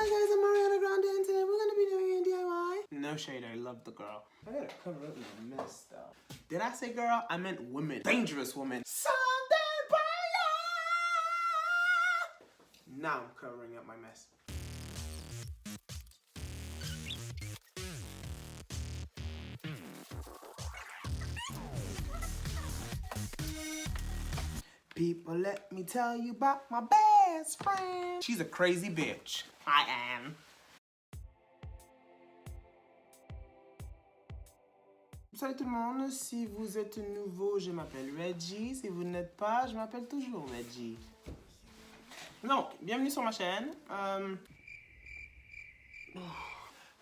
Hi guys, I'm Ariana Grande and today we're gonna be doing a DIY. No shade, I love the girl. I gotta cover up my mess though. Did I say girl? I meant women. Dangerous women. Something fire! Now I'm covering up my mess. People, let me tell you about my best friend. She's a crazy bitch. I am. Salut tout le monde, si vous êtes nouveau, je m'appelle Reggie. Si vous n'êtes pas, je m'appelle toujours Reggie. Donc, bienvenue sur ma chaîne.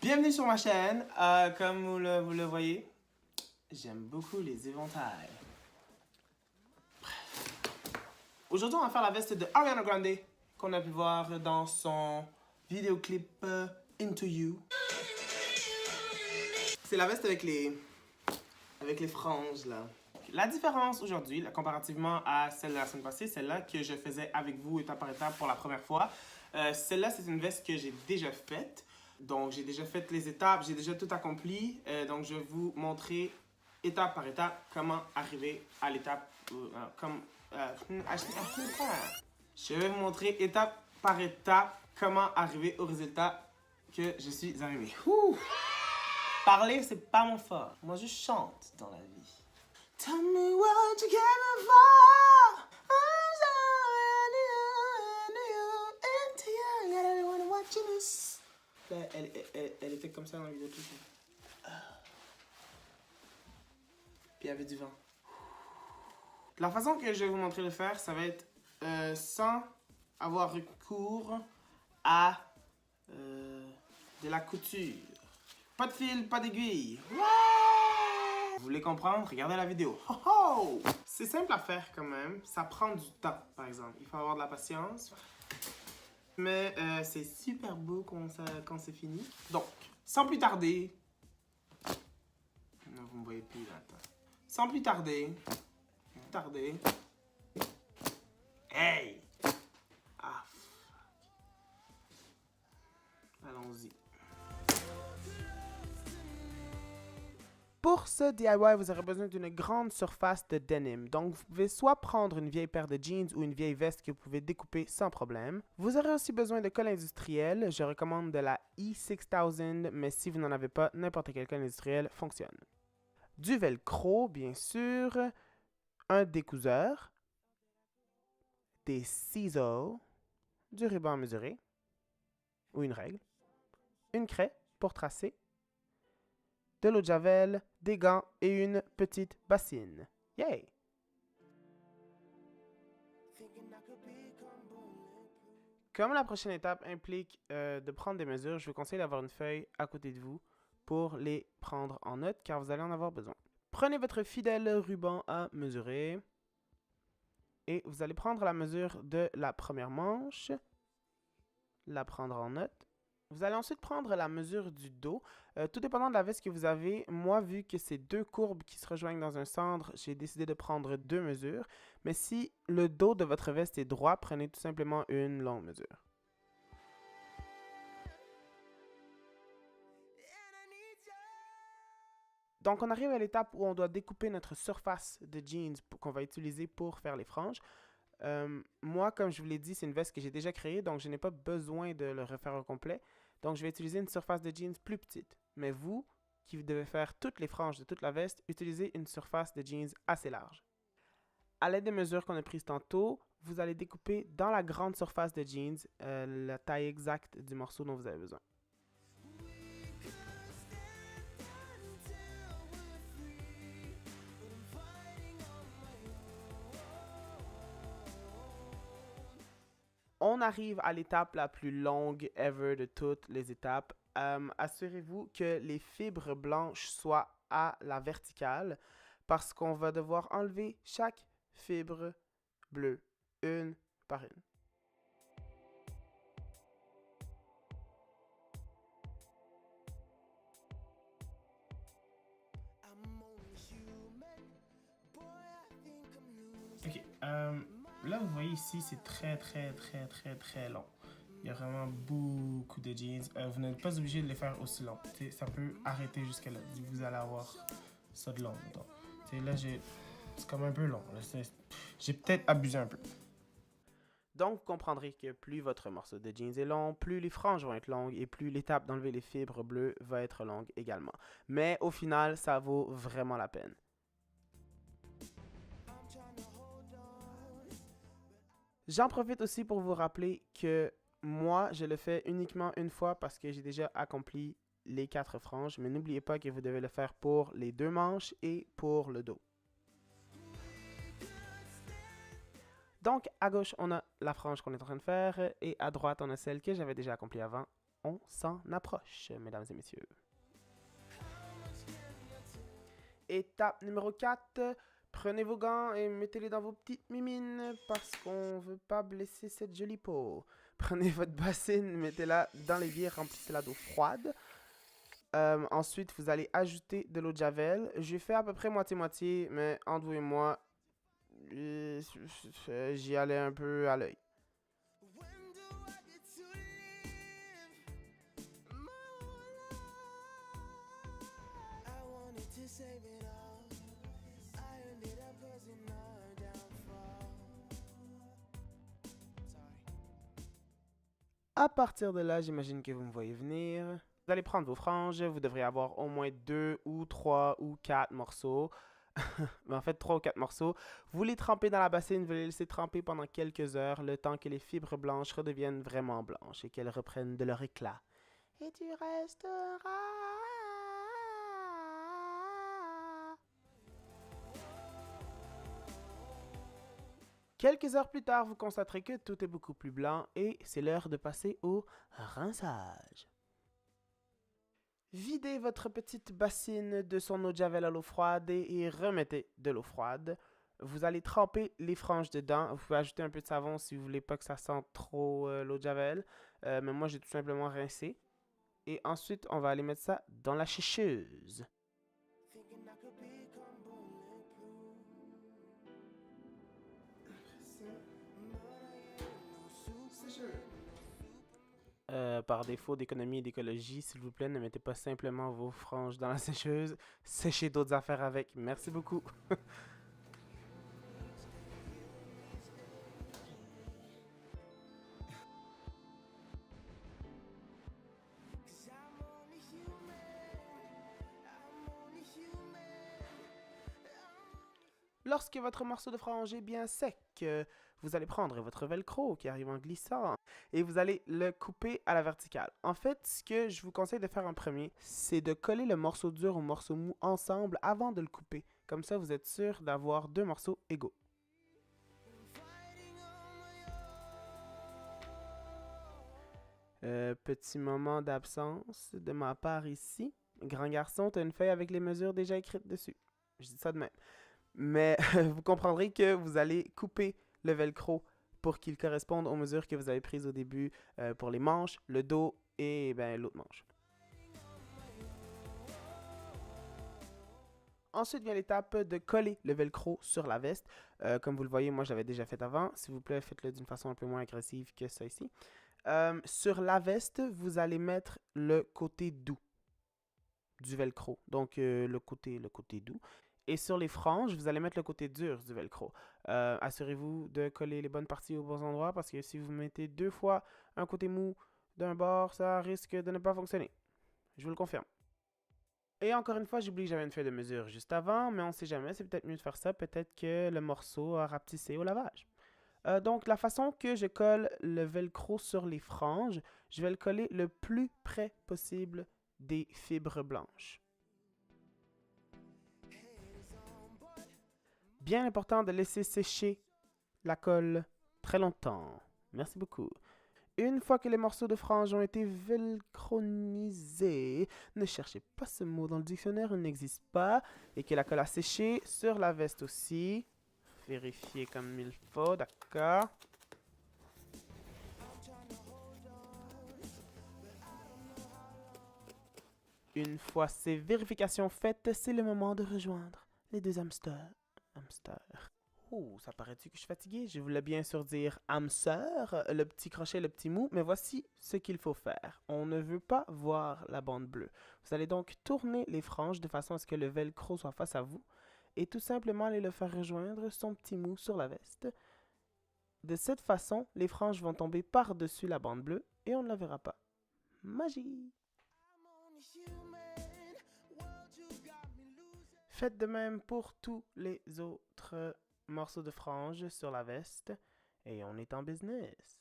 Bienvenue sur ma chaîne. Comme vous le voyez, j'aime beaucoup les éventails. Aujourd'hui, on va faire la veste de Ariana Grande qu'on a pu voir dans son vidéoclip Into You. C'est la veste avec les franges là. La différence aujourd'hui, comparativement à celle de la semaine passée, celle-là que je faisais avec vous étape par étape pour la première fois, celle-là c'est une veste que j'ai déjà faite. Donc j'ai déjà fait les étapes, j'ai déjà tout accompli. Donc je vais vous montrer étape par étape comment arriver à l'étape je vais vous montrer étape par étape comment arriver au résultat que je suis arrivé. Parler, c'est pas mon fort. Moi, je chante dans la vie. Tell me what you came for. I'm so into you. I don't wanna watch this. Là, elle était comme ça dans la vidéo tout le temps. Puis il y avait du vent. La façon que je vais vous montrer le faire, ça va être sans avoir recours à de la couture. Pas de fil, pas d'aiguille. Ouais! Vous voulez comprendre? Regardez la vidéo. Ho ho! C'est simple à faire quand même. Ça prend du temps, par exemple. Il faut avoir de la patience. Mais c'est super beau quand c'est fini. Donc, sans plus tarder... Non, vous me voyez plus là. Attends. Sans plus tarder... Hey! Ah, fuck. Allons-y. Pour ce DIY, vous aurez besoin d'une grande surface de denim. Donc, vous pouvez soit prendre une vieille paire de jeans ou une vieille veste que vous pouvez découper sans problème. Vous aurez aussi besoin de colle industrielle. Je recommande de la E6000, mais si vous n'en avez pas, n'importe quelle colle industrielle fonctionne. Du velcro, bien sûr. Un découseur. Des ciseaux. Du ruban à mesurer. Ou une règle. Une craie pour tracer. De l'eau de javel, des gants et une petite bassine. Yay! Comme la prochaine étape implique de prendre des mesures, je vous conseille d'avoir une feuille à côté de vous pour les prendre en note car vous allez en avoir besoin. Prenez votre fidèle ruban à mesurer et vous allez prendre la mesure de la première manche, la prendre en note. Vous allez ensuite prendre la mesure du dos. Tout dépendant de la veste que vous avez, moi, vu que c'est deux courbes qui se rejoignent dans un centre, j'ai décidé de prendre deux mesures. Mais si le dos de votre veste est droit, prenez tout simplement une longue mesure. Donc, on arrive à l'étape où on doit découper notre surface de jeans qu'on va utiliser pour faire les franges. Moi, comme je vous l'ai dit, c'est une veste que j'ai déjà créée, donc je n'ai pas besoin de le refaire au complet. Donc, je vais utiliser une surface de jeans plus petite. Mais vous, qui devez faire toutes les franges de toute la veste, utilisez une surface de jeans assez large. À l'aide des mesures qu'on a prises tantôt, vous allez découper dans la grande surface de jeans la taille exacte du morceau dont vous avez besoin. On arrive à l'étape la plus longue ever de toutes les étapes. Assurez-vous que les fibres blanches soient à la verticale parce qu'on va devoir enlever chaque fibre bleue, une par une. Ok, là vous voyez ici c'est très long. Il y a vraiment beaucoup de jeans. Vous n'êtes pas obligé de les faire aussi longs. T'sais, ça peut arrêter jusqu'à là. Vous allez avoir ça de long. Donc, là, c'est comme un peu long. J'ai peut-être abusé un peu. Donc, vous comprendrez que plus votre morceau de jeans est long, plus les franges vont être longues et plus l'étape d'enlever les fibres bleues va être longue également. Mais au final, ça vaut vraiment la peine. J'en profite aussi pour vous rappeler que moi, je le fais uniquement une fois parce que j'ai déjà accompli les 4 franges, mais n'oubliez pas que vous devez le faire pour les 2 manches et pour le dos. Donc, à gauche, on a la frange qu'on est en train de faire et à droite, on a celle que j'avais déjà accomplie avant. On s'en approche, mesdames et messieurs. Étape numéro 4. Prenez vos gants et mettez-les dans vos petites mimines parce qu'on ne veut pas blesser cette jolie peau. Prenez votre bassine, mettez-la dans l'évier, remplissez-la d'eau froide. Ensuite, vous allez ajouter de l'eau de javel. J'ai fait à peu près moitié-moitié, mais entre vous et moi, j'y allais un peu à l'œil. À partir de là, j'imagine que vous me voyez venir. Vous allez prendre vos franges, vous devrez avoir au moins 2 ou 3 ou 4 morceaux. Mais en fait, 3 ou 4 morceaux. Vous les trempez dans la bassine, vous les laissez tremper pendant quelques heures, le temps que les fibres blanches redeviennent vraiment blanches et qu'elles reprennent de leur éclat. Et tu resteras. Quelques heures plus tard, vous constaterez que tout est beaucoup plus blanc et c'est l'heure de passer au rinçage. Videz votre petite bassine de son eau de javel à l'eau froide et remettez de l'eau froide. Vous allez tremper les franges dedans. Vous pouvez ajouter un peu de savon si vous voulez pas que ça sente trop l'eau de javel. Mais moi, j'ai tout simplement rincé. Et ensuite, on va aller mettre ça dans la sécheuse. Par défaut d'économie et d'écologie, s'il vous plaît, ne mettez pas simplement vos franges dans la sécheuse. Séchez d'autres affaires avec. Merci beaucoup. Lorsque votre morceau de frange est bien sec, vous allez prendre votre velcro qui arrive en glissant et vous allez le couper à la verticale. En fait, ce que je vous conseille de faire en premier, c'est de coller le morceau dur au morceau mou ensemble avant de le couper. Comme ça, vous êtes sûr d'avoir 2 morceaux égaux. Petit moment d'absence de ma part ici. Grand garçon, tu as une feuille avec les mesures déjà écrites dessus. Je dis ça de même. Mais vous comprendrez que vous allez couper le velcro pour qu'il corresponde aux mesures que vous avez prises au début pour les manches, le dos et l'autre manche. Ensuite vient l'étape de coller le velcro sur la veste. Comme vous le voyez, moi je l'avais déjà fait avant. S'il vous plaît, faites-le d'une façon un peu moins agressive que ça ici. Sur la veste, vous allez mettre le côté doux du velcro. Donc le côté doux. Et sur les franges, vous allez mettre le côté dur du velcro. Assurez-vous de coller les bonnes parties aux bons endroits parce que si vous mettez 2 fois un côté mou d'un bord, ça risque de ne pas fonctionner. Je vous le confirme. Et encore une fois, j'ai oublié que j'avais une feuille de mesure juste avant, mais on ne sait jamais, c'est peut-être mieux de faire ça. Peut-être que le morceau a rapetissé au lavage. Donc, la façon que je colle le velcro sur les franges, je vais le coller le plus près possible des fibres blanches. Bien important de laisser sécher la colle très longtemps. Merci beaucoup. Une fois que les morceaux de frange ont été velcronisés, ne cherchez pas ce mot dans le dictionnaire, il n'existe pas, et que la colle a séché sur la veste aussi. Vérifiez comme il faut, d'accord. Une fois ces vérifications faites, c'est le moment de rejoindre les 2 hamsters. Oh, ça paraît-tu que je suis fatigué? Je voulais bien sûr dire âme sœur, le petit crochet, le petit mou, mais voici ce qu'il faut faire. On ne veut pas voir la bande bleue. Vous allez donc tourner les franges de façon à ce que le velcro soit face à vous et tout simplement aller le faire rejoindre son petit mou sur la veste. De cette façon, les franges vont tomber par-dessus la bande bleue et on ne la verra pas. Magie! Faites de même pour tous les autres morceaux de frange sur la veste et on est en business.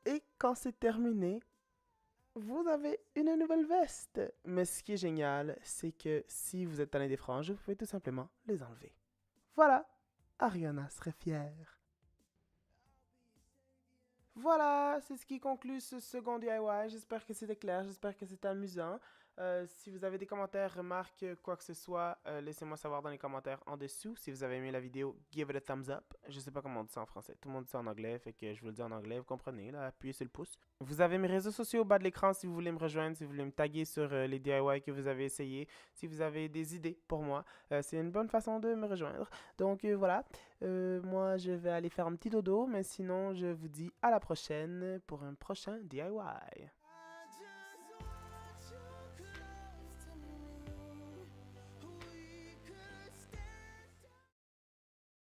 Et quand c'est terminé, vous avez une nouvelle veste. Mais ce qui est génial, c'est que si vous êtes tanné des franges, vous pouvez tout simplement les enlever. Voilà, Ariana serait fière. Voilà, c'est ce qui conclut ce second DIY. J'espère que c'était clair, j'espère que c'était amusant. Si vous avez des commentaires, remarques, quoi que ce soit, laissez-moi savoir dans les commentaires en dessous. Si vous avez aimé la vidéo, give it a thumbs up. Je sais pas comment on dit ça en français. Tout le monde dit ça en anglais, fait que je vous le dis en anglais, vous comprenez, là, appuyez sur le pouce. Vous avez mes réseaux sociaux au bas de l'écran si vous voulez me rejoindre, si vous voulez me taguer sur les DIY que vous avez essayés, si vous avez des idées pour moi. C'est une bonne façon de me rejoindre. Donc voilà, moi je vais aller faire un petit dodo, mais sinon je vous dis à la prochaine pour un prochain DIY.